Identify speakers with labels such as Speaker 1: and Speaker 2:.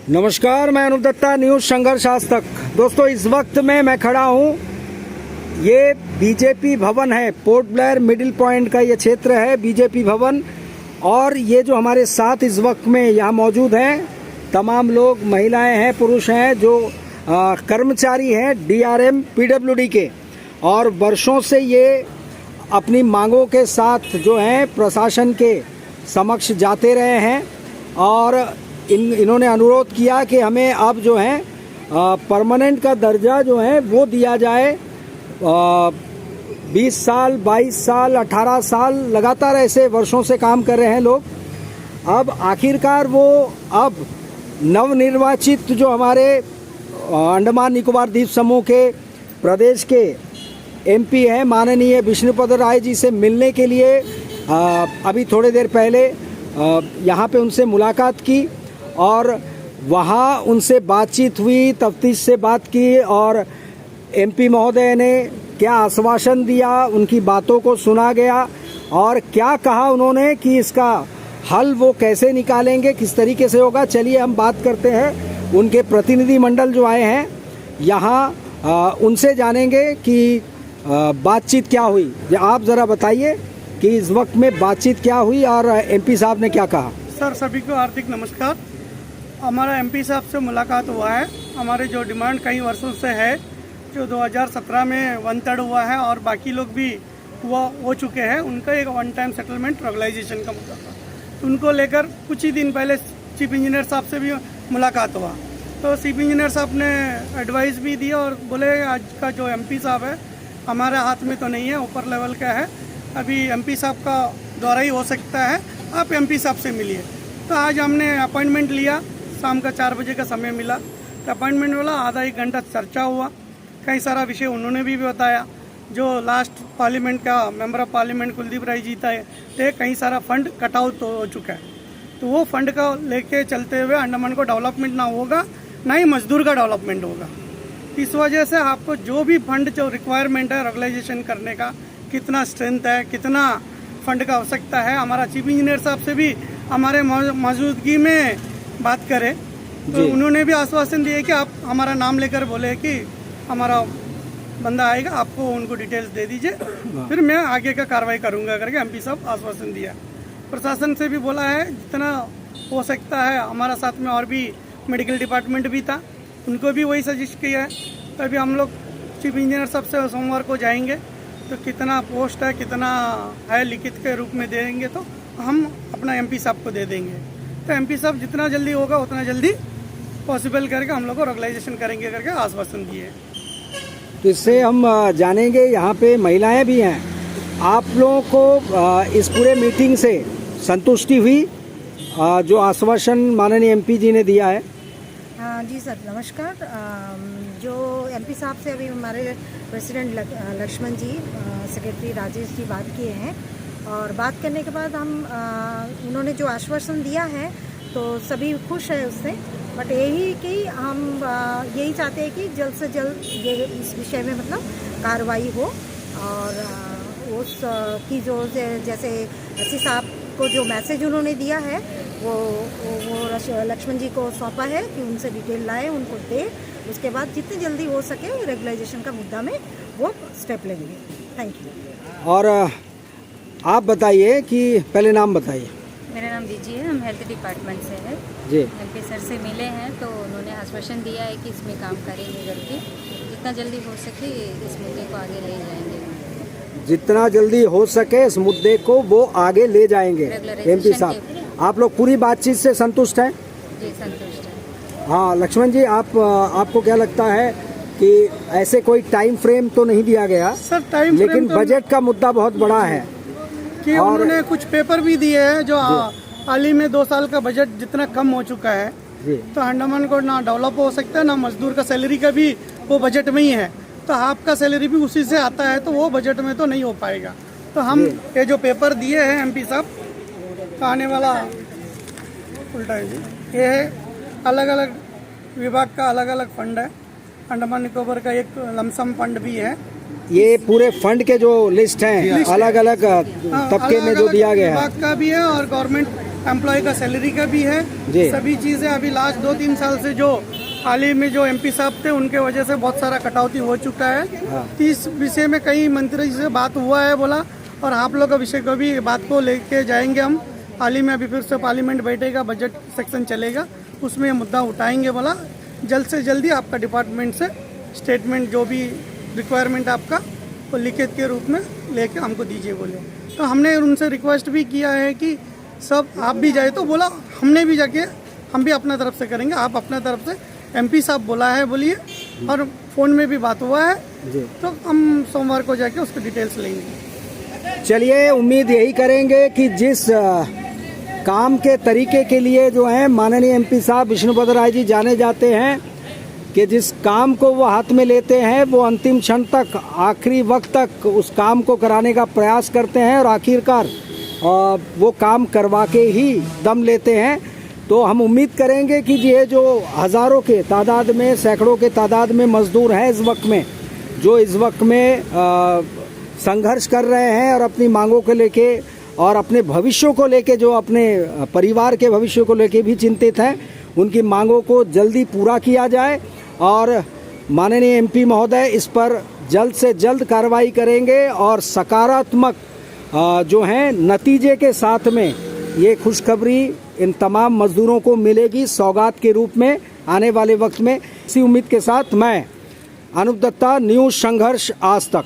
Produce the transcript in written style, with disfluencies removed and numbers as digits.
Speaker 1: नमस्कार, मैं अनूप दत्ता, न्यूज़ संघर्ष आज तक। दोस्तों, इस वक्त में मैं खड़ा हूँ, ये बीजेपी भवन है, पोर्ट ब्लेयर मिडिल पॉइंट का ये क्षेत्र है बीजेपी भवन। और ये जो हमारे साथ इस वक्त में यहाँ मौजूद हैं, तमाम लोग महिलाएं हैं, पुरुष हैं, जो कर्मचारी हैं डीआरएम पीडब्ल्यूडी के, और वर्षों से ये अपनी मांगों के साथ जो हैं प्रशासन के समक्ष जाते रहे हैं। और इन्होंने अनुरोध किया कि हमें अब जो है परमानेंट का दर्जा जो है वो दिया जाए। 20 साल, 22 साल, 18 साल लगातार ऐसे वर्षों से काम कर रहे हैं लोग। अब आखिरकार वो अब नवनिर्वाचित जो हमारे अंडमान निकोबार द्वीप समूह के प्रदेश के एमपी हैं माननीय विष्णुपद राय जी से मिलने के लिए अभी थोड़ी देर पहले यहाँ पे उनसे मुलाकात की और वहाँ उनसे बातचीत हुई, तफ्तीश से बात की और एमपी महोदय ने क्या आश्वासन दिया, उनकी बातों को सुना गया और क्या कहा उन्होंने कि इसका हल वो कैसे निकालेंगे, किस तरीके से होगा। चलिए हम बात करते हैं, उनके प्रतिनिधि मंडल जो आए हैं यहाँ उनसे जानेंगे कि बातचीत क्या हुई। आप ज़रा बताइए कि इस वक्त में बातचीत क्या हुई और एमपी साहब ने क्या कहा।
Speaker 2: सर, सभी को हार्दिक नमस्कार। हमारा एमपी साहब से मुलाकात हुआ है। हमारे जो डिमांड कई वर्षों से है, जो 2017 में 1/3 हुआ है और बाकी लोग भी हो चुके हैं, उनका एक वन टाइम सेटलमेंट रेगुलाइजेशन का मुद्दा था, तो उनको लेकर कुछ ही दिन पहले चीफ इंजीनियर साहब से भी मुलाकात हुआ। तो चीफ इंजीनियर साहब ने एडवाइस भी दिया और बोले आज का जो एमपी साहब है हमारे हाथ में तो नहीं है, ऊपर लेवल का है, अभी एमपी साहब का दौरा ही हो सकता है, आप एमपी साहब से मिलिए। तो आज हमने अपॉइंटमेंट लिया, शाम का 4 बजे का समय मिला। तो अपॉइंटमेंट वाला आधा 1 घंटा चर्चा हुआ, कई सारा विषय उन्होंने भी बताया। जो लास्ट पार्लियामेंट का member of parliament Kuldeep Rai ji था, तो कई सारा फंड कट आउट हो चुका है, तो वो फंड का लेके चलते हुए अंडमान को डेवलपमेंट ना होगा, ना ही मजदूर का डेवलपमेंट होगा। इस वजह से आपको जो भी फंड जो रिक्वायरमेंट है रेगुलाइजेशन करने का, कितना स्ट्रेंथ है, कितना फंड का आवश्यकता है, हमारा चीफ इंजीनियर साहब से भी हमारे मौजूदगी में बात करें। तो उन्होंने भी आश्वासन दिए कि आप हमारा नाम लेकर बोले कि हमारा बंदा आएगा, आपको उनको डिटेल्स दे दीजिए, फिर मैं आगे का कार्रवाई करूंगा करके एमपी साहब आश्वासन दिया। प्रशासन से भी बोला है जितना हो सकता है। हमारा साथ में और भी मेडिकल डिपार्टमेंट भी था, उनको भी वही सजेस्ट किया है। तो अभी हम लोग चीफ इंजीनियर साहब से सोमवार को जाएंगे, तो कितना पोस्ट है, कितना है, लिखित के रूप में देंगे तो हम अपना एमपी साहब को दे देंगे। तो एमपी साहब जितना जल्दी होगा उतना जल्दी पॉसिबल करके हम लोग को रेगुलाइजेशन करेंगे करके आश्वासन दिए।
Speaker 1: तो इससे हम जानेंगे, यहाँ पे महिलाएं भी हैं, आप लोगों को इस पूरे मीटिंग से संतुष्टि हुई जो आश्वासन माननीय एमपी जी ने दिया है?
Speaker 3: जी सर, नमस्कार। जो एमपी साहब से अभी हमारे प्रेसिडेंट लक्ष्मण जी, सेक्रेटरी राजेश जी बात किए हैं और बात करने के बाद हम उन्होंने जो आश्वासन दिया है तो सभी खुश है उससे। बट यही कि हम यही चाहते हैं कि जल्द से जल्द ये इस विषय में मतलब कार्रवाई हो और उस की जो जैसे एससी साहब को जो मैसेज उन्होंने दिया है वो लक्ष्मण जी को सौंपा है कि उनसे डिटेल लाए, उनको दे, उसके बाद जितनी जल्दी हो सके रेगुलाइजेशन का मुद्दा में वो स्टेप लेंगे। Thank you.
Speaker 1: और आप बताइए कि पहले नाम बताइए।
Speaker 4: मेरा नाम दीजिए, हम हेल्थ डिपार्टमेंट से है
Speaker 1: जी।
Speaker 4: एमपी सर से मिले हैं तो उन्होंने आश्वासन दिया है कि इसमें काम करेंगे करके, जितना जल्दी हो सके इस मुद्दे को आगे ले जाएंगे।
Speaker 1: जितना जल्दी हो सके इस मुद्दे को वो आगे ले जाएंगे एमपी साहब। आप लोग पूरी बातचीत से संतुष्ट हैं?
Speaker 4: जी, संतुष्ट है।
Speaker 1: हाँ लक्ष्मण जी, आपको क्या लगता है कि ऐसे कोई टाइम फ्रेम तो नहीं दिया गया
Speaker 2: सर, टाइम फ्रेम
Speaker 1: लेकिन
Speaker 2: तो
Speaker 1: बजट का मुद्दा बहुत बड़ा है
Speaker 2: कि उन्होंने कुछ पेपर भी दिए हैं जो हाल ही में 2 साल का बजट जितना कम हो चुका है
Speaker 1: जी।
Speaker 2: तो अंडमान को ना डेवलप हो सकता है, ना मजदूर का सैलरी का भी वो बजट में ही है, तो आपका सैलरी भी उसी से आता है, तो वो बजट में तो नहीं हो पाएगा। तो हम ये जो पेपर दिए हैं एमपी साहब का आने वाला उल्टा है जी, ये है अलग अलग विभाग का अलग अलग फंड है। अंडमान निकोबार का एक लमसम फंड भी है,
Speaker 1: ये पूरे फंड के जो लिस्ट हैं अलग अलग तबके में जो दिया गया है
Speaker 2: विभाग का भी है और गवर्नमेंट एम्प्लॉय का सैलरी का भी है।
Speaker 1: जी।
Speaker 2: सभी चीज़ें अभी लास्ट 2-3 साल से जो हाल ही में जो एमपी साहब थे उनके वजह से बहुत सारा कटौती हो चुका है।
Speaker 1: हाँ।
Speaker 2: इस विषय में कई मंत्री से बात हुआ है बोला, और आप लोग का विषय को भी बात को लेके जाएंगे हम। हाल ही में अभी फिर से पार्लियामेंट बैठेगा, बजट सेक्शन चलेगा, उसमें ये मुद्दा उठाएंगे बोला। जल्द से जल्दी आपका डिपार्टमेंट से स्टेटमेंट जो भी रिक्वायरमेंट आपका वो लिखित के रूप में लेके हमको दीजिए बोले। तो हमने उनसे रिक्वेस्ट भी किया है कि सब आप भी जाए, तो बोला हमने भी जाके हम भी अपना तरफ से करेंगे, आप अपना तरफ से एमपी साहब बोला है बोलिए, और फ़ोन में भी बात हुआ है,
Speaker 1: जी।
Speaker 2: तो हम सोमवार को जाके उसकी डिटेल्स लेंगे।
Speaker 1: चलिए, उम्मीद यही करेंगे कि जिस काम के तरीके के लिए जो है माननीय एमपी साहब विष्णुपद राय जी जाने जाते हैं, कि जिस काम को वो हाथ में लेते हैं वो अंतिम क्षण तक, आखिरी वक्त तक उस काम को कराने का प्रयास करते हैं और आखिरकार वो काम करवा के ही दम लेते हैं। तो हम उम्मीद करेंगे कि ये जो हज़ारों के तादाद में, सैकड़ों के तादाद में मजदूर हैं इस वक्त में, जो इस वक्त में संघर्ष कर रहे हैं और अपनी मांगों को लेके और अपने भविष्यों को लेके, जो अपने परिवार के भविष्य को लेके भी चिंतित हैं, उनकी मांगों को जल्दी पूरा किया जाए और माननीय एमपी महोदय इस पर जल्द से जल्द कार्रवाई करेंगे और सकारात्मक जो हैं नतीजे के साथ में ये खुशखबरी इन तमाम मजदूरों को मिलेगी सौगात के रूप में आने वाले वक्त में। इसी उम्मीद के साथ मैं अनूप दत्ता, न्यूज़ संघर्ष आज तक।